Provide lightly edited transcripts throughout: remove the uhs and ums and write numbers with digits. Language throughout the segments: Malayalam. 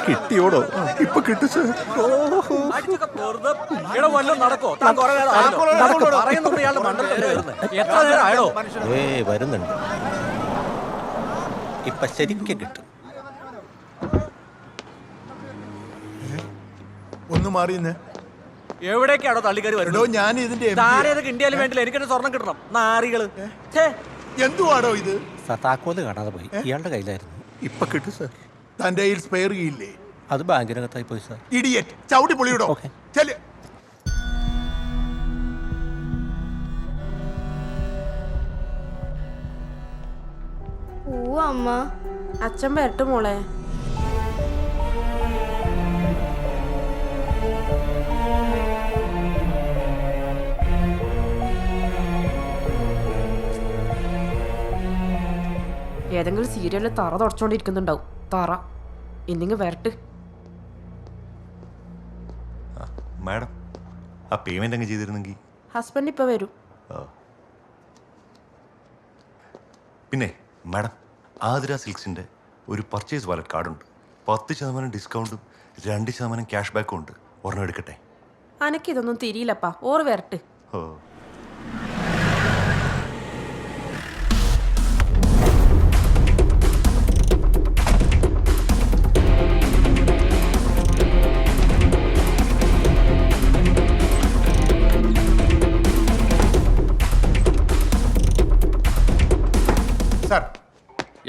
കിട്ടിയോടോ? ഇപ്പൊ കിട്ടും സാർ. വരുന്നുണ്ട്. ഇപ്പൊ ശരിക്കും കിട്ടും. ഒന്ന് മാറിയെന്ന്. എവിടേക്കാണോ തള്ളിക്കറി വരുന്നത്? ഞാൻ ഇതിന്റെ ഇന്ത്യയിൽ വേണ്ടില്ല, എനിക്കെന്നെ സ്വർണം കിട്ടണം. നാറികള് എന്തുവാടോ ഇത്? താക്കോല് കാണാതെ പോയി. ഇയാളുടെ കയ്യിലായിരുന്നു. ഇപ്പൊ കിട്ടും സാർ. തന്റെ കയ്യിൽ സ്പെയർ കീയില്ലേ? അത് ബാങ്കിനകത്തായി പോയി സാർ. ഇഡിയറ്റ്, ചവിട്ടി പൊളിയിടോ. ചെല്ല്. അമ്മ അച്ഛൻ വരട്ടെ മോളെ. ഏതെങ്കിലും സീരിയലിൽ തറ തുടച്ചോണ്ടിരിക്കുന്നുണ്ടാവും. തറ ഇന്നിങ്ങ് വരട്ട്. മാഡം, ആ പേയ്മെന്റ് അങ്ങ് ചെയ്തിരുന്നെങ്കിൽ. ഹസ്ബൻഡ് ഇപ്പൊ വരും. പിന്നെ മാഡം, ആതിര സിൽക്സിന്റെ ഒരു പർച്ചേസ് വാലറ്റ് കാർഡുണ്ട്. 10% ഡിസ്കൗണ്ടും 2% ക്യാഷ് ബാക്കും ഉണ്ട്. ഒരെണ്ണം എടുക്കട്ടെ? അനക്കിതൊന്നും തിരിയില്ലപ്പാ. ഓർ വരട്ട്. ഓ, സാർ,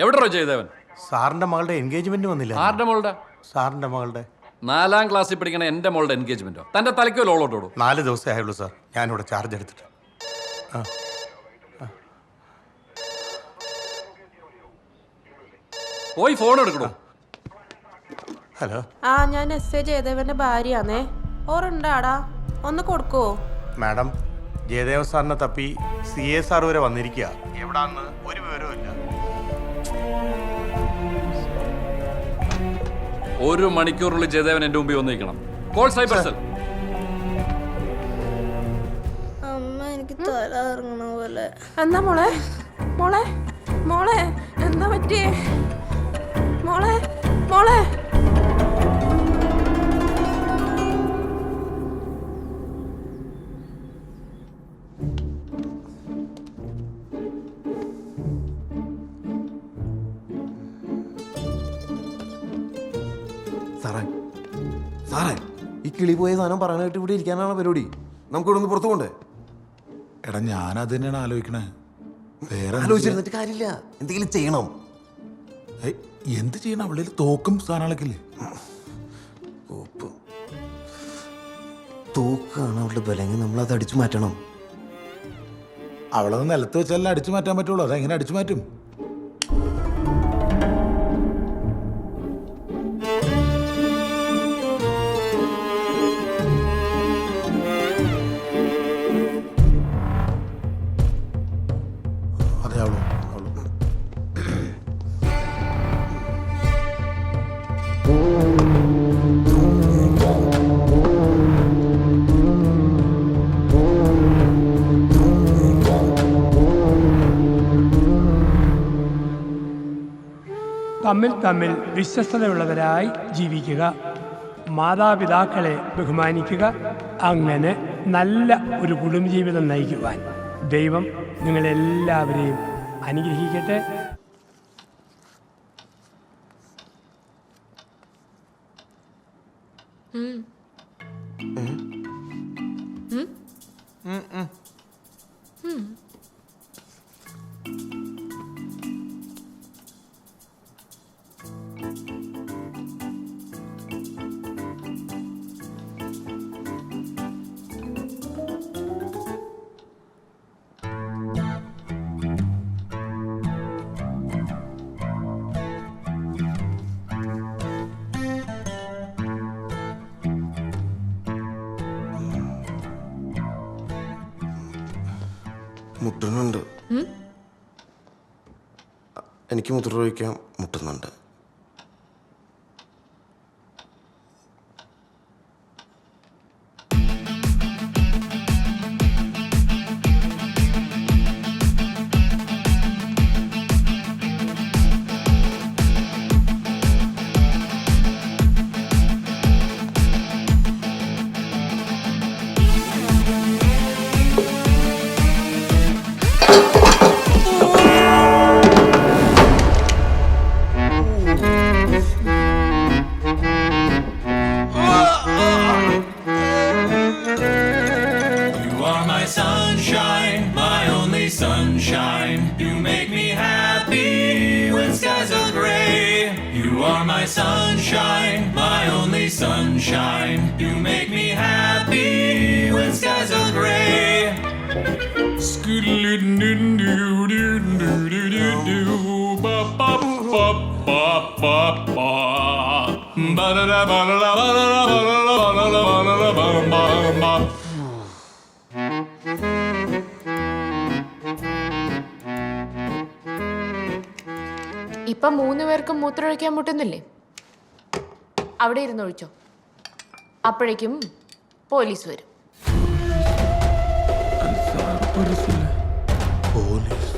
എവിടെയോ ജയദേവൻ? സാറിന്റെ മകളുടെ എൻഗേജ്മെന്റ് വന്നില്ല. ആരുടെ മോളുടെ? സാറിന്റെ മകളുടെ 4ാം ക്ലാസ്സിൽ പഠിക്കണ എന്റെ മോളുടെ എൻഗേജ്മെന്റോ? തന്റെ തലയ്ക്കോ ലോളോട്ടോടോ? 4 ദിവസമേ ആയുള്ളൂ സാർ. ഞാനിവിടെ ചാർജ് എടുത്തിട്ട്. പോയി ഫോൺ എടുക്കണോ? ഹലോ. ഞാൻ എസ് ജയദേവന്റെ ഭാര്യയാന്നേ. ഓറുണ്ടാടാ, ഒന്ന് കൊടുക്കോ? മാഡം, ജയദേവ് സാറിനെ തപ്പി CA സാർ വരെ വന്നിരിക്കുക. എവിടാന്ന് ഒരു വിവരവും ഇല്ല. 1 മണിക്കൂറിനുള്ളിൽ ജയദേവൻ എന്റെ മുമ്പിൽ വന്നിരിക്കണം. Call cyber cell. അമ്മ എനിക്ക് തല ഇറങ്ങണ പോലെ. എന്താ മോളെ? മോളെ മോളെ എന്താ പറ്റിയേ? മോളെ മോളെ സാറേ, ഈ കിളി പോയ സാധനം പറയാനായിട്ട് ഇവിടെ ഇരിക്കാനാണ് പരിപാടി. നമുക്ക് ഇവിടെ നിന്ന് പുറത്തു കൊണ്ടേ. എടാ, ഞാനത് തന്നെയാണ് ആലോചിക്കണേ. വേറെ ആലോചിച്ചിരുന്നിട്ട് കാര്യമില്ല, എന്തെങ്കിലും ചെയ്യണം. എന്ത് ചെയ്യണം? അവളിൽ തോക്കും സാധനങ്ങളൊക്കെ ഇല്ലേ? തോക്കാണ് അവളുടെ ബലങ്ങി, നമ്മളത് അടിച്ചു മാറ്റണം. അവളത് നിലത്ത് വെച്ചാലേ അടിച്ചു മാറ്റാൻ പറ്റുള്ളൂ. അതെങ്ങനെ അടിച്ചു മാറ്റും? തമ്മിൽ വിശ്വസ്തതയുള്ളവരായി ജീവിക്കുക, മാതാപിതാക്കളെ ബഹുമാനിക്കുക. അങ്ങനെ നല്ല ഒരു കുടുംബജീവിതം നയിക്കുവാൻ ദൈവം നിങ്ങളെല്ലാവരെയും അനുഗ്രഹിക്കട്ടെ. മുട്ടുന്നുണ്ട്. എനിക്ക് മുദ്ര വയ്ക്കാൻ മുട്ടുന്നുണ്ട്. are my sunshine, my only sunshine. You make me happy when skies are gray. ഇപ്പൊ 3 പേർക്കും മൂത്രമൊഴിക്കാൻ മുട്ടുന്നില്ലേ? അവിടെ ഇരുന്ന് ഒഴിച്ചോ. അപ്പോഴേക്കും പോലീസ് വരും. പോലീസ്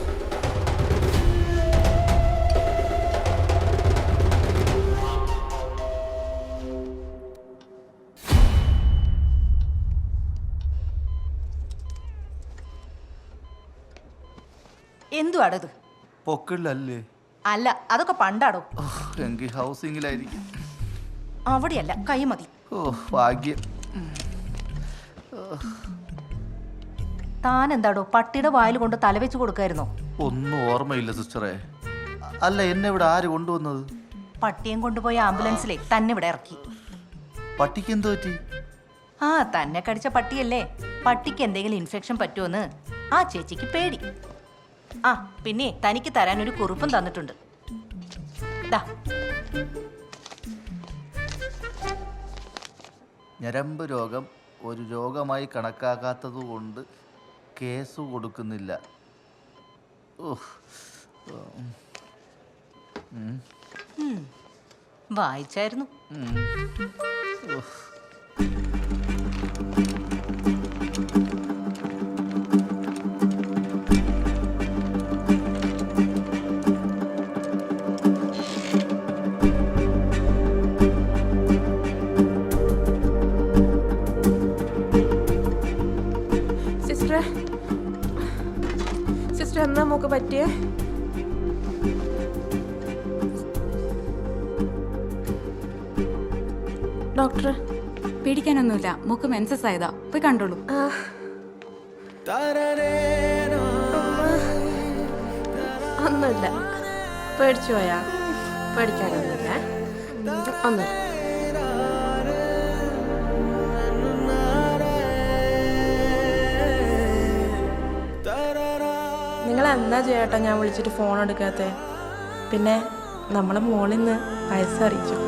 എന്തുവാടത്? പൊക്കിള്ളല്ലേ? അല്ല, അതൊക്കെ പണ്ടാടോ. എങ്കിൽ ഹൗസിംഗിലായിരിക്കും. അവിടെയല്ല, കൈ മതി. ഓ ഭാഗ്യം. താൻ എന്താടോ പട്ടിയുടെ വായിൽ കൊണ്ട് തലവെച്ച് കൊടുക്കായിരുന്നോ? ഒന്നും ഓർമ്മയില്ല സിസ്റ്ററെ. അല്ല, എന്നെ ഇവിടെ ആര് കൊണ്ടുവന്നത്? പട്ടിയും കൊണ്ടുപോയ ആംബുലൻസിലെ തന്നെ ഇവിടെ ഇറക്കി. പട്ടിക്ക് എന്ത് പറ്റി? ആ, തന്നെ കടിച്ച പട്ടിയല്ലേ. പട്ടിക്ക് എന്തെങ്കിലും ഇൻഫെക്ഷൻ പറ്റുമെന്ന് ആ ചേച്ചിക്ക് പേടി. ആ, പിന്നെ തനിക്ക് തരാൻ ഒരു കുറിപ്പും തന്നിട്ടുണ്ട്. ദാ. ഞരമ്പ് രോഗം ഒരു രോഗമായി കണക്കാക്കാത്തതുകൊണ്ട് കേസ് കൊടുക്കുന്നില്ല. വായിച്ചായിരുന്നു. സിസ്റ്റർ എന്നാ മോക്ക് പറ്റിയേ? ഡോക്ടർ പേടിക്കാനൊന്നുമില്ല, മൂക്ക് മെൻസസ് ആയതാ. പോയി കണ്ടോളൂ. ഒന്നുമില്ല, പേടിച്ചു പോയാ? പേടിക്കാനൊന്നുമില്ല, ഒന്നുമില്ല. നിങ്ങൾ എന്താ ചേട്ടാ ഞാൻ വിളിച്ചിട്ട് ഫോൺ എടുക്കാത്തെ? പിന്നെ നമ്മളെ മോളിൽ നിന്ന് വയസ്സറിയിച്ചു.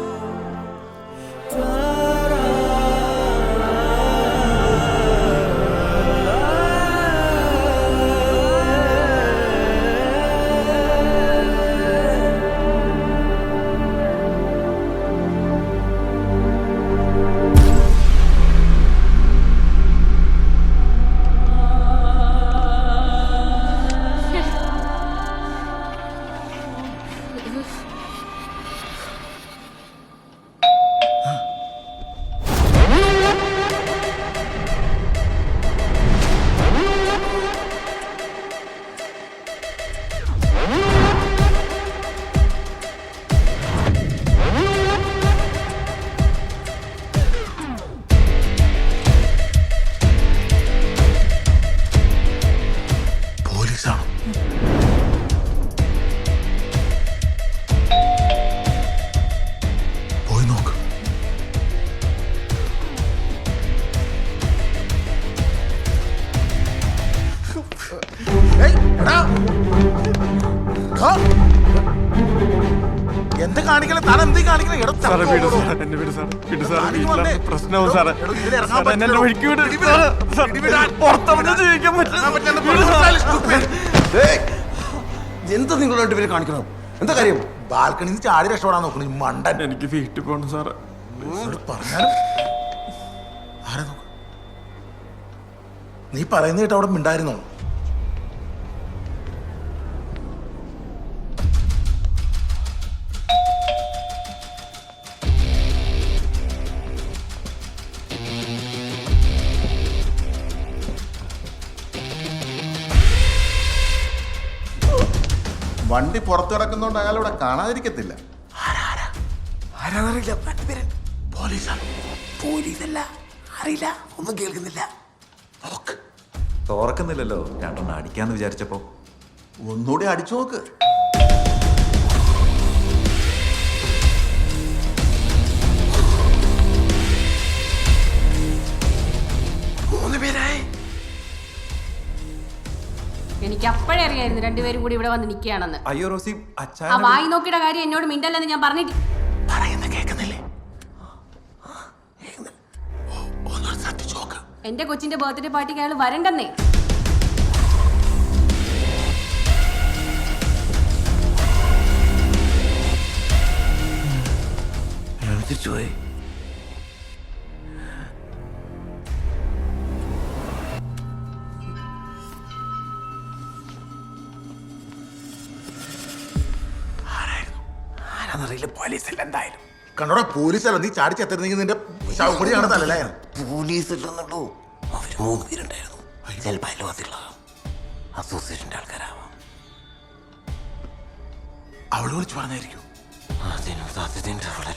എന്ത് കാണിക്കണേ? താൻ എന്ത് കാണിക്കണേ? പ്രശ്നവും സാറേ. എന്താ നിങ്ങളായിട്ട് ഇവരെ കാണിക്കണം? എന്താ കാര്യം? ബാൽക്കണിന്ന് ചാടി രക്ഷപ്പെടാൻ നോക്കണം ഈ മണ്ടൻ. എനിക്ക് വീട്ടിൽ പോകണം സാറേ. പറഞ്ഞാലും ആരെ നോക്ക? നീ പറയുന്ന കേട്ട് അവിടെ മിണ്ടായിരുന്നോ? വണ്ടി പുറത്തു കിടക്കുന്നോണ്ട് അയാൾ ഇവിടെ കാണാതിരിക്കത്തില്ല. പോലീസല്ല, അറിയില്ല, ഒന്നും കേൾക്കുന്നില്ല. തുറക്കുന്നില്ലല്ലോ. രണ്ടെണ്ണം അടിക്കാന്ന് വിചാരിച്ചപ്പോ ഒന്നുകൂടി അടിച്ചു നോക്ക്. എനിക്ക് അപ്പോഴേ അറിയായിരുന്നു രണ്ടുപേരും കൂടി ഇവിടെ വന്ന് നിൽക്കുകയാണെന്ന്. അയ്യോ റോസി അച്ഛൻ ആ വായി നോക്കിയുടെ കാര്യം എന്നോട് മിണ്ടല്ലെന്ന് ഞാൻ പറഞ്ഞിട്ട്. എന്റെ കൊച്ചിന്റെ ബർത്ത്ഡേ പാർട്ടിക്ക് അയാൾ വരണ്ടെന്നേ. തിരിച്ചുപോയി. ആരാന്നറിയില്ല, പോലീസല്ല എന്തായാലും. കണ്ടോടാ, പോലീസല്ല, നീ ചാടി ചെത്തിരുന്നെങ്കിൽ നിന്റെ ശവപ്പൊടി ഞങ്ങളുടെ തലയിലായിരുന്നു. പോലീസ് ഇല്ലെന്നുള്ളൂ. അവര് 3 പേരുണ്ടായിരുന്നു. ചിലപ്പോൾ അയൽവാസികളാ, അസോസിയേഷന്റെ ആൾക്കാരാവാം. അവള് വിളിച്ചു പറഞ്ഞായിരിക്കും. അതിന് സാധ്യതയുണ്ട്. വളരെ